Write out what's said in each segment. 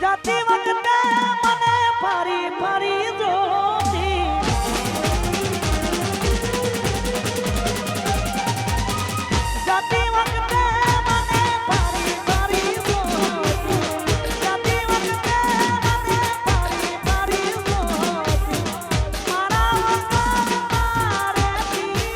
જાતી વખતે મને ફરી ફરી જોતી જાતી વખતે મને ફરી ફરી જોતી જાતી વખતે મને ફરી ફરી જોતી મારા વગર મારેતી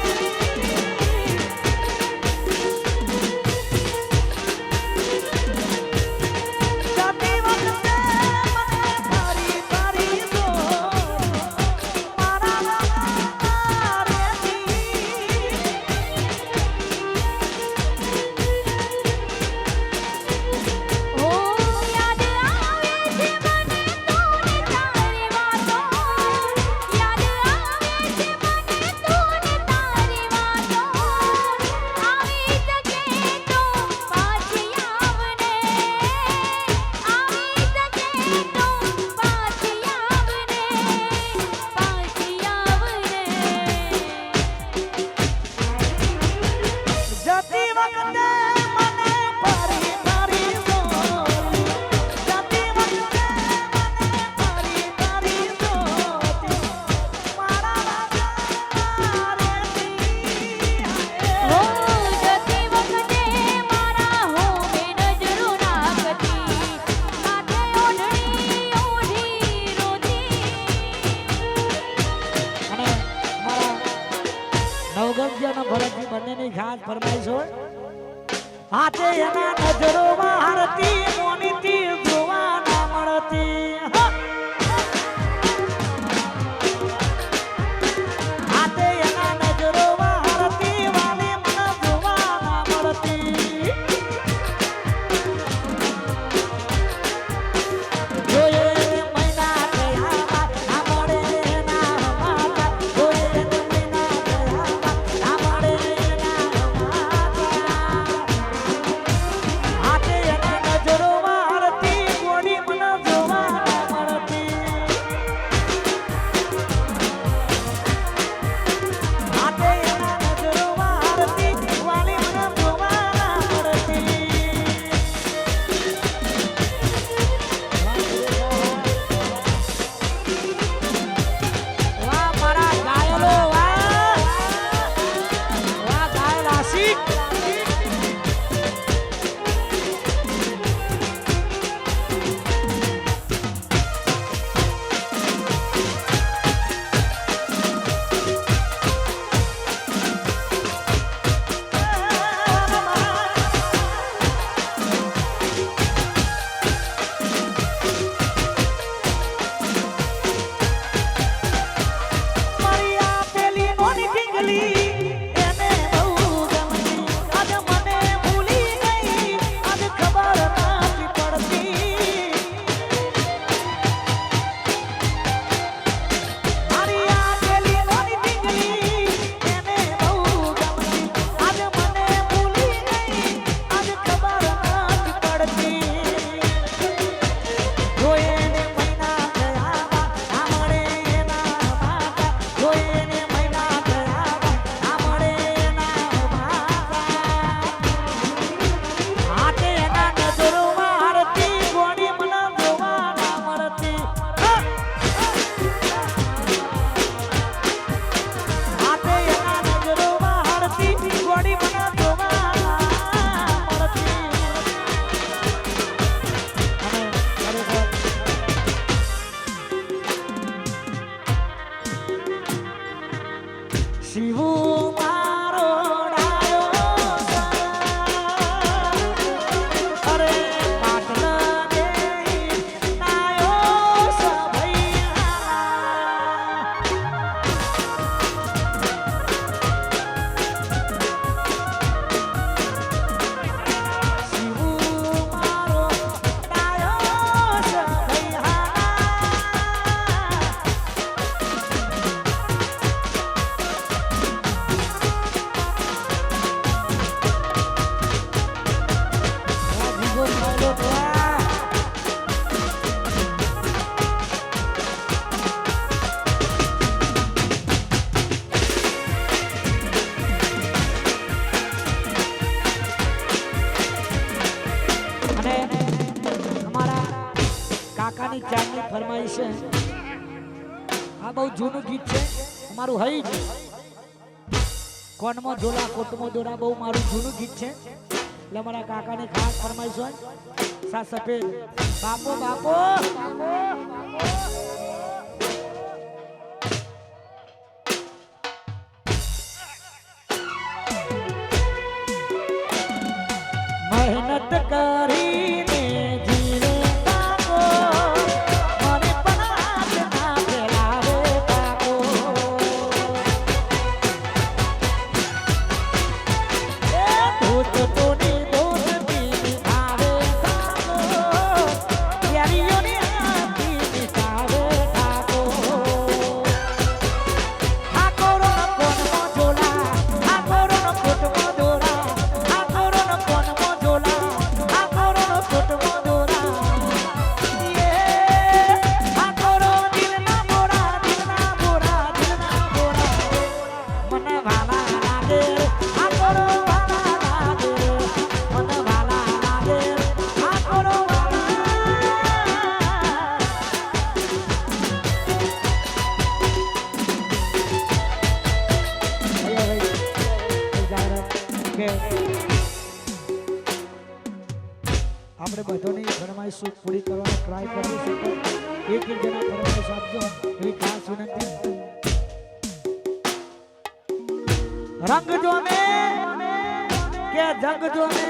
જાતી વખતે ભરતજી બંનેની ખાસ ફરમાઈશ હોય હાથે એના નજરોમાં હારતી મોનીથી જોવા ના મળતી હાથે એના નજરોમાં હારતી વાલી મને જોવા ના મળતી જોઈએ મહિના કયા આ મળે ના માતા જોઈએ હાથે એના નજરોમાં હારતી કાકાની ચારની ફરમાઈશ છે આ બહુ જૂનું ગીત છે અમારું હઈ જ કોનમાં ઝોલા કોટમાં દોરા બહુ મારું જૂનું ગીત છે એટલે મારા કાકાની ખાસ ફરમાઈશ હોય સા સફેદ બાપો બાપો મહેનત કરીને જીવે કાકો મને પણ હાથ ના ફેલાવે કાકો એ દોસ્તોની દોસ્તી નિભાવે કાકો યારીઓની આંખી નિભાવે કાકો ઠાકોરો કોનો ઝોલા ઠાકોરો કોટમો દોરા ઠાકોરો કોનો આપણે બધાની ફરમાઈશ પૂરી કરવાનો ટ્રાય કરીશું એક એક જણા ફરમાઈશ આપજો એવી ખાસ વિનંતી રંગ જોને કે જંગ જોને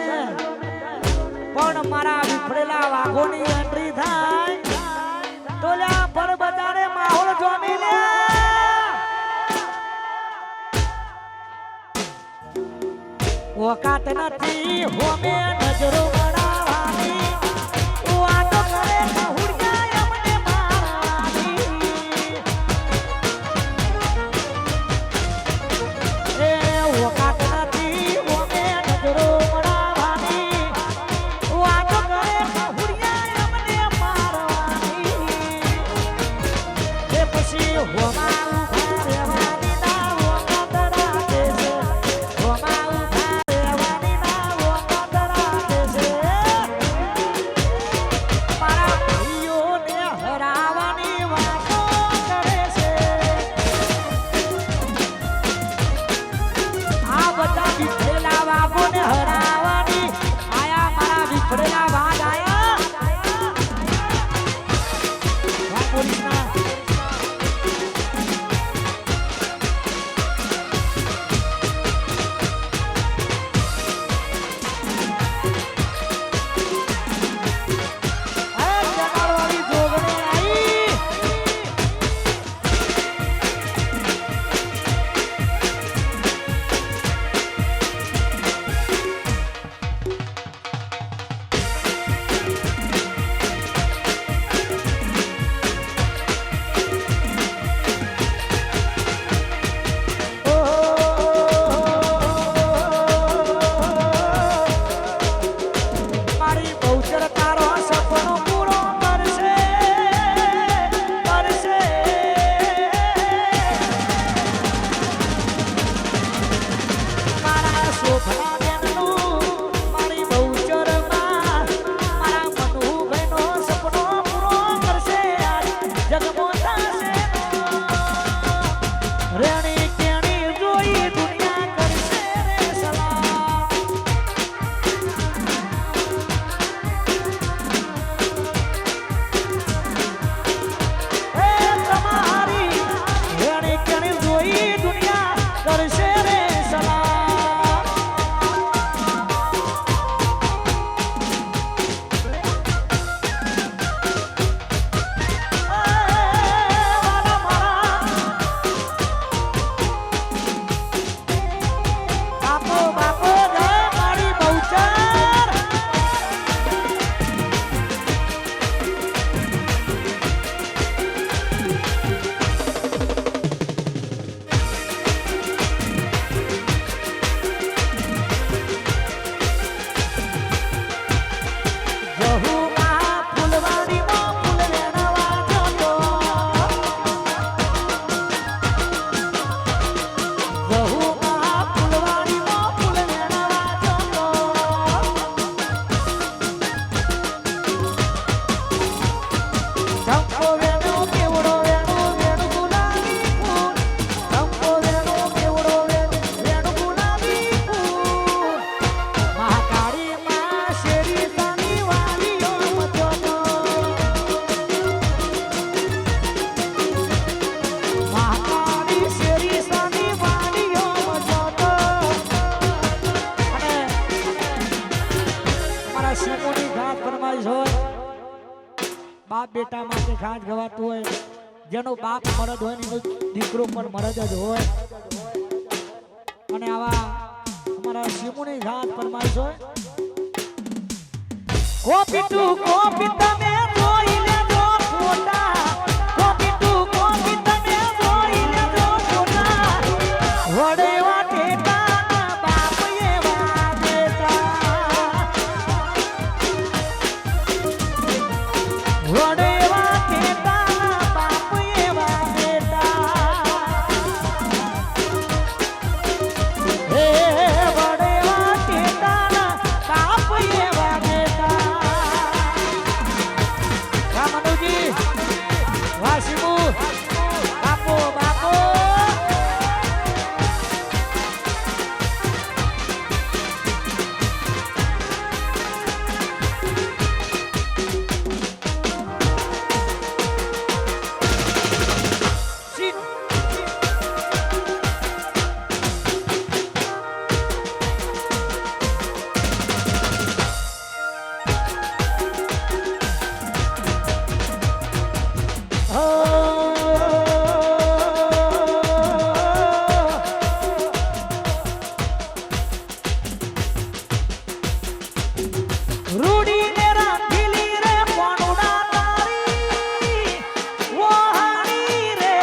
પણ મારા વિફળેલા વાઘોની એન્ટ્રી થાય તો લ્યા પર બજારે માહોલ જોની લે ઓકાત નથી હોમે નજરો બડાવાની વાતો કરે હુડિયા અમને મારવાની એ ઓકાત નથી હોમે નજરો બડાવાની વાતો કરે હુડિયા અમને મારવાની એ પછી હોમા ઉભા રહેવાની ના ઓકાત રાખે છે હોમા મારા બાપ બેટા માટે ખાસ ગવાતું હોય, જેનો બાપ મરદ હોય ને એનો દીકરો પણ મરદ જ હોય. અને આવા અમારા શિમુની ખાસ ફરમાઈશ હોય. કોપી ટુ કોપી તમે જોઈ લેજો ફોટા, કોપી ટુ કોપી તમે જોઈ લેજો ફોટા, વડેવા ટેટા બાપ એવા બેટા, વડેવા ટેટા બાપ એવા બેટા, હે વડેવા ટેટા બાપ એવા બેટા. રામનુજી વાસીમુ બાપો બાપો રૂડી ને રાખીલી રે કોણુડા તારી વહાણી રે,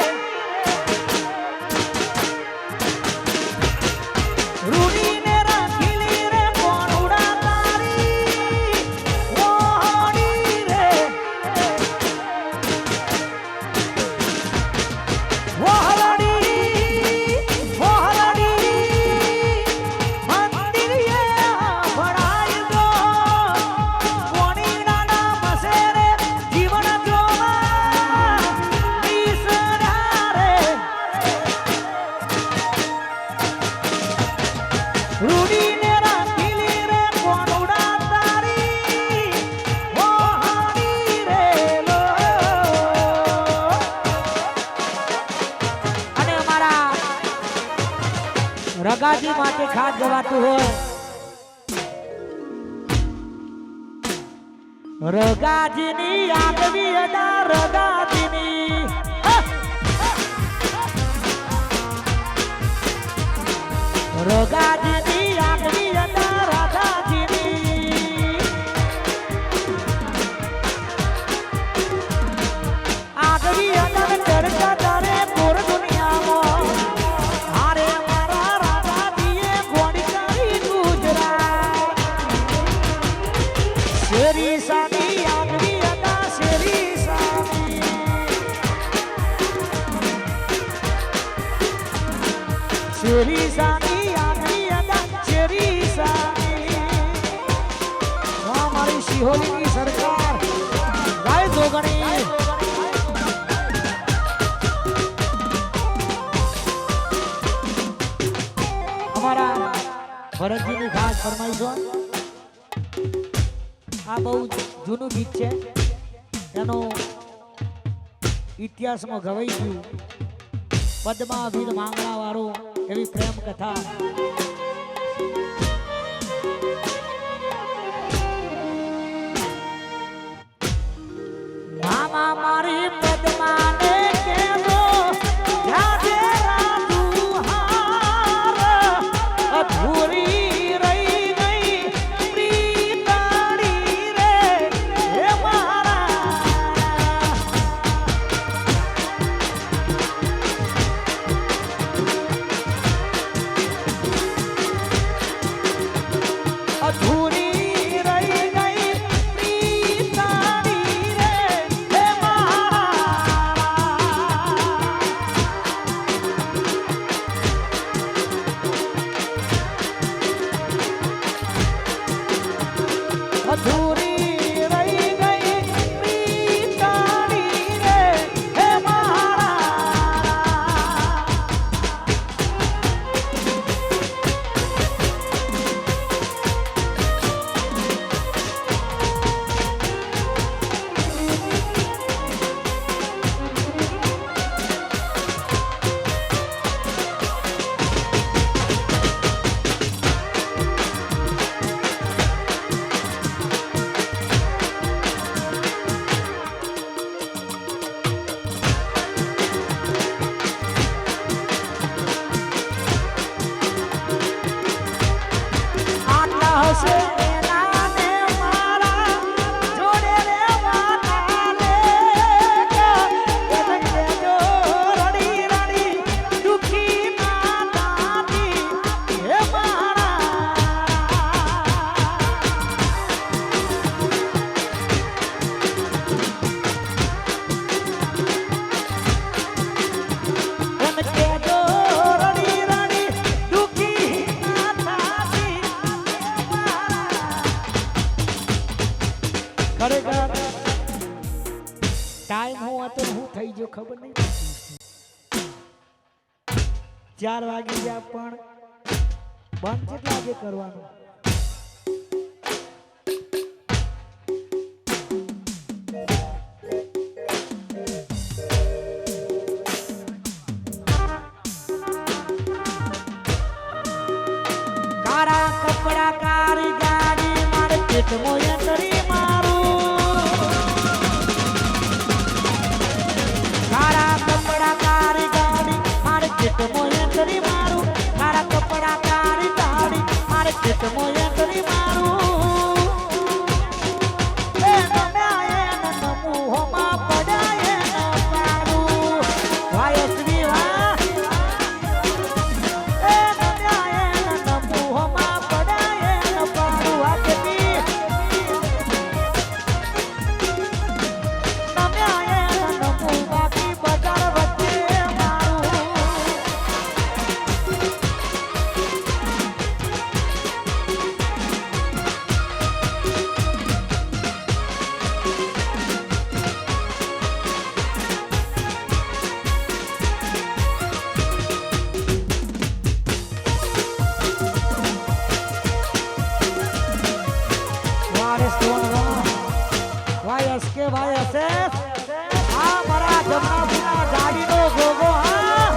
રૂડી ને રાખીલી રે કોણુડા તારી વહાણી રે, વહાલડી વહાલડી મંદિરે ભણાઈ દો, કોણીડાના મસેરે જીવન જોવા ઈસરા રે, રૂડીને રાખીલી રે કોણુડા તારી વહાણી રે લો. અને અમારા રગાજી માટે ખાસ ગવાતું હોય. રગાજીની આગવી અદા રગાજીની, રગાજીની આગવી અદા રગાજીની, આગવી અદા ચર્ચા તારે પૂર દુનિયામાં, હારે મારા રાગાજીએ ગોળી કરી ગુજરાત. શેરી સાની આગવી અદા શેરી સાની, શેરી સાની આગવી અદા શેરી સાની. વાહ મારી શિહોલીની સરકાર ગાય જોગણી. અમારા ભરતજીની ખાસ ફરમાઈશો. આ બહુ જૂનું ગીત છે, એનો ઇતિહાસમાં ગવાઈ ગયું. પદ્મા વીર માંગણા વાળું એવી પ્રેમ કથા. મામા મારી પદ્માને કેજો જાજે રાજુ હાર, અધૂરી રહી ગઈ પ્રીતાડી રે હે મારા, અધૂરી રહી ગઈ પ્રીતાડી રે હે મારા. ટાઈમ હું હતો હું થઈ ગયો ખબર નહીં પડતી. 4 વાગી ગયા પણ બંધ કેટલા વાગે કરવાનું? કારા કપડા કારી ગાડી મારે પેટમો એન્ટરી મારું. કારા કપડા કારી ગાડી મારે પેટમો એન્ટરી મારું. કારા કપડા કારી ગાડી મારે પેટમો એન્ટરી મારું. એ નમ્યા એ નમુહોમાં પડાય ન પાડું. વાયશ્રી વા એ નમ્યા એ નમુહોમાં પડાય ન પાડું. આ કેતી નમ્યા એ નમુ બાકી બજાર વચ્ચે મારું. YSS આ મારા જમનાપુરા ગાડીનો ગોગો. હા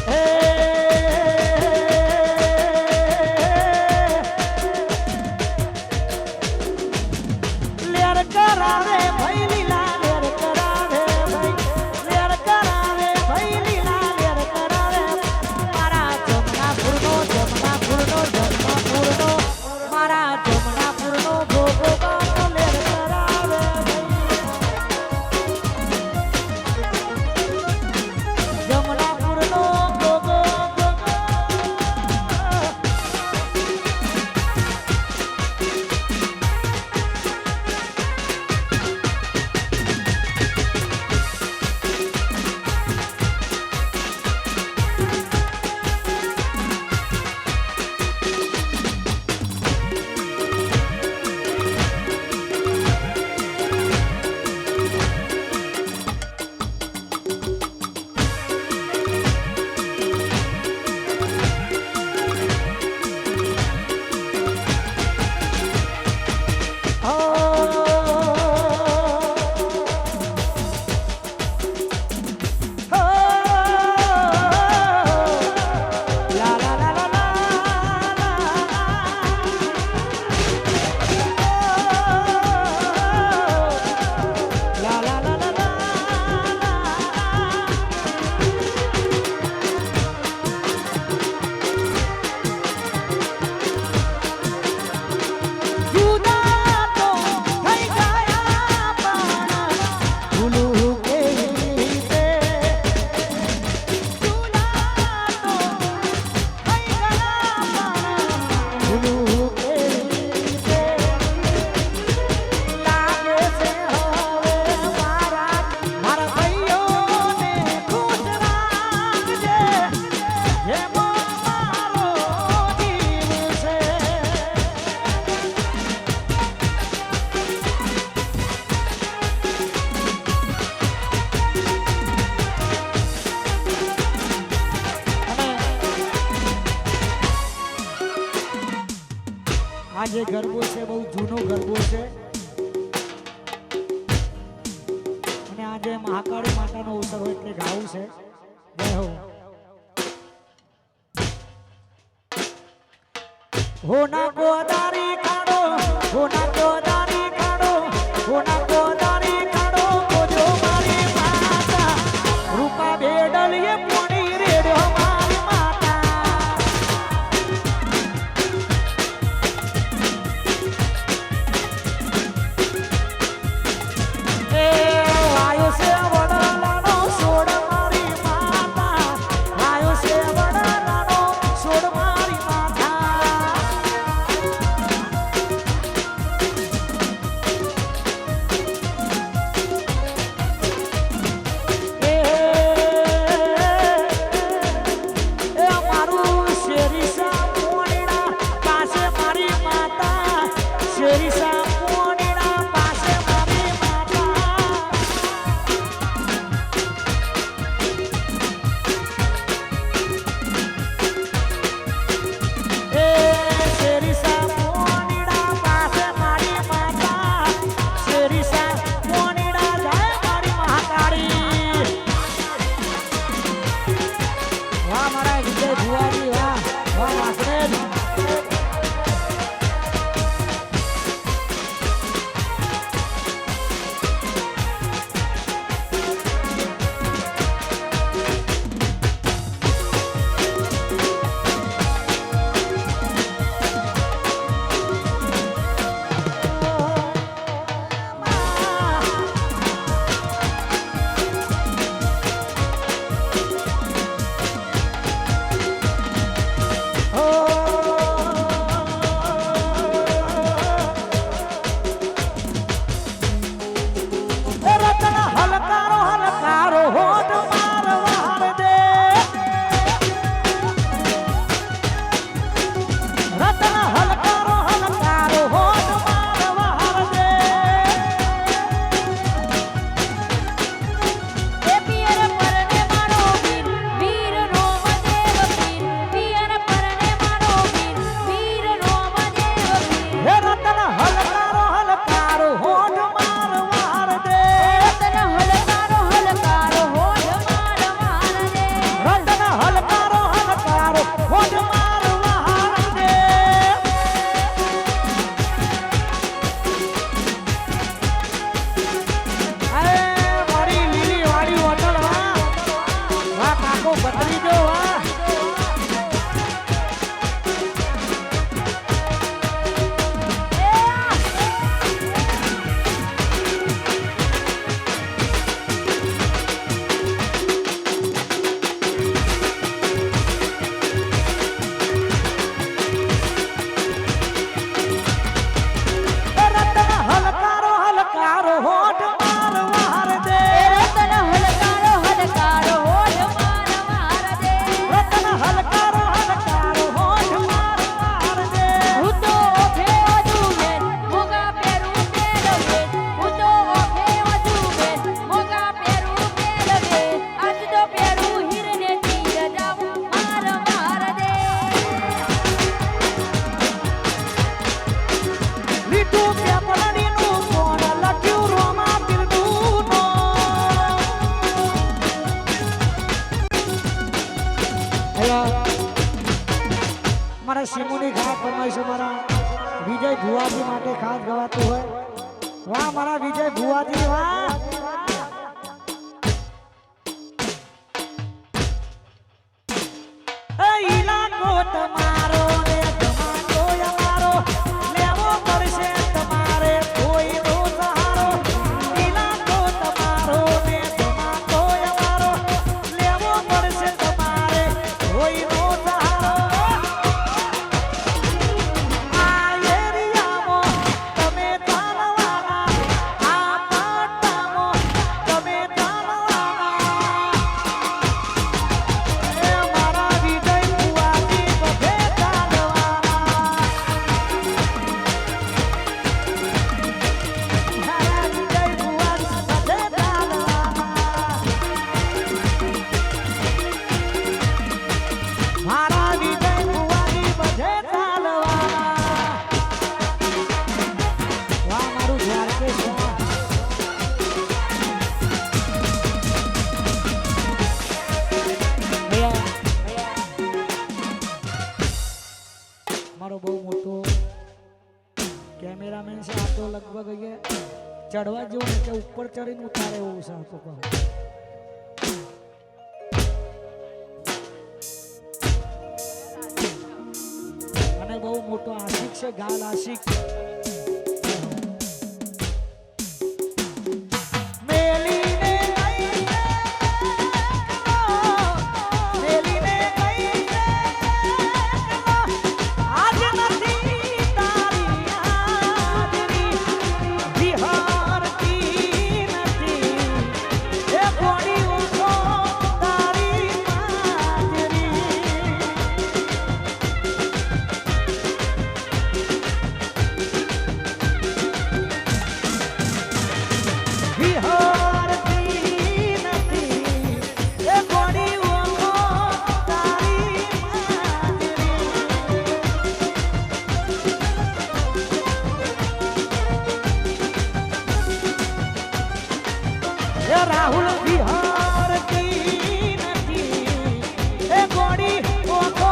એ લેર કરાવે ભાઈ લીલા લેર કરાવે ભાઈ લેર કરાવે ભાઈ લીલા લેર કરાવે. મારા જમનાપુરનો મારા જમનાપુરનો ગોગો બાનો લેર કરાવે જમનાપુરનો ગોગો ગોગો. આ જે ગરબો છે બહુ જૂનો ગરબો છે અને આજે મહાકાળી માતાનો અવસર હોય એટલે ગાવું છે. જય હો. હોના ગોદારી કાઢો હોના ગોદારી કાઢો હોના ગોદારી કાઢો બોજો મારી માતા રૂપા બેડલીએ પોણી રેડ્યો મારી માતા. એ આયો છે વડાલાનો સોડ મારી માતા. આયો છે વડાલાનો સોડ મારી માતા. વિજય ભુવાજી માટે ખાસ ગવાતું હોય વાહ મારા વિજય ભુવાજી વાહ ઈલાકો તમારો ને તમારો અમારો લેવો પડશે તમારે કોઈનો સહારો ઈલાકો તમારો ને તમારો અમારો લેવો પડશે તમારે કોઈનો સહારો આ એરિયામાં તમે ચાલવાના આ પાટામાં તમે ચાલવાના એ મારા વિજય ભુવાજી બધે ચાલવાના મારા વિજય ભુવાજી બધે ચાલવાના મારા વિજય ભુવાજી બધે ચાલવાના વાહ મારું દ્વારકેશ વાહ મારો બહુ મોટો કેમેરામેન છે આ તો લગભગ અહીંયા ચડવા જેવું ને કે ઉપર ચડીને ઉતારે એવું છે આ તો કહું અને બહુ મોટો આશિક છે ગાલ આશિક મેલીને લઈને મેલીને લઈને આજ નથી તારી હાજરી વિહારતી નથી એ કોણી ઉઠો તારી હાજરી વિહારતી નથી એ કોણી ઉઠો તારી હાજરી એ રાહુલ વિહારતી નથી એ કોણી ઉઠો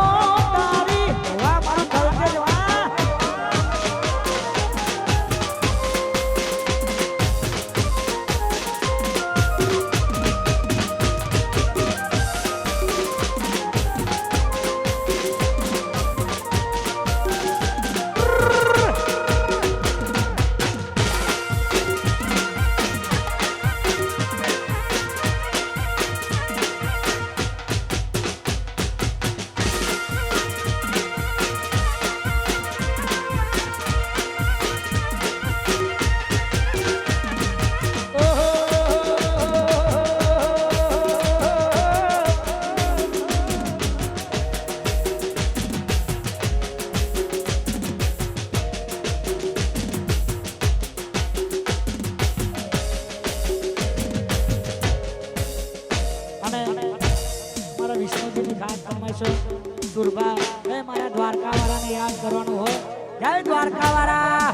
તારી વાહ મારું કલકે જ વાહ અને મારા વિષ્ણુજીની ખાસ ફરમાઈશ સુરભા એ મારા દ્વારકા વાળાને યાદ કરવાનું હોય જય દ્વારકા વાળા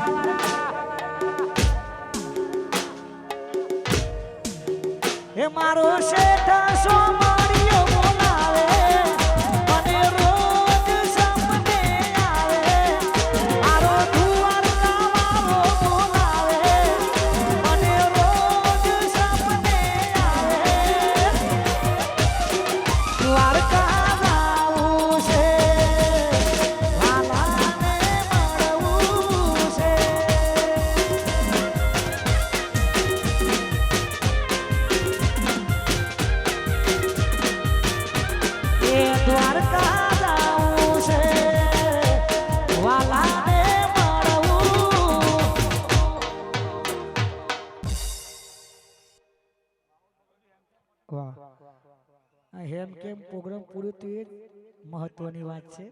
એ મારો શેઠ સોમવારીઓ બોલાવે મને રોજ સપને આવે મારો દ્વારકા વાળો બોલાવે મને રોજ સપને આવે દ્વારકા જાવું છે વાલાને મળવું છે એ દ્વારકા જાવું છે વાલાને મળવું વાહ આ હેમ કેમ પ્રોગ્રામ પૂરો થયો એ જ મહત્વની વાત છે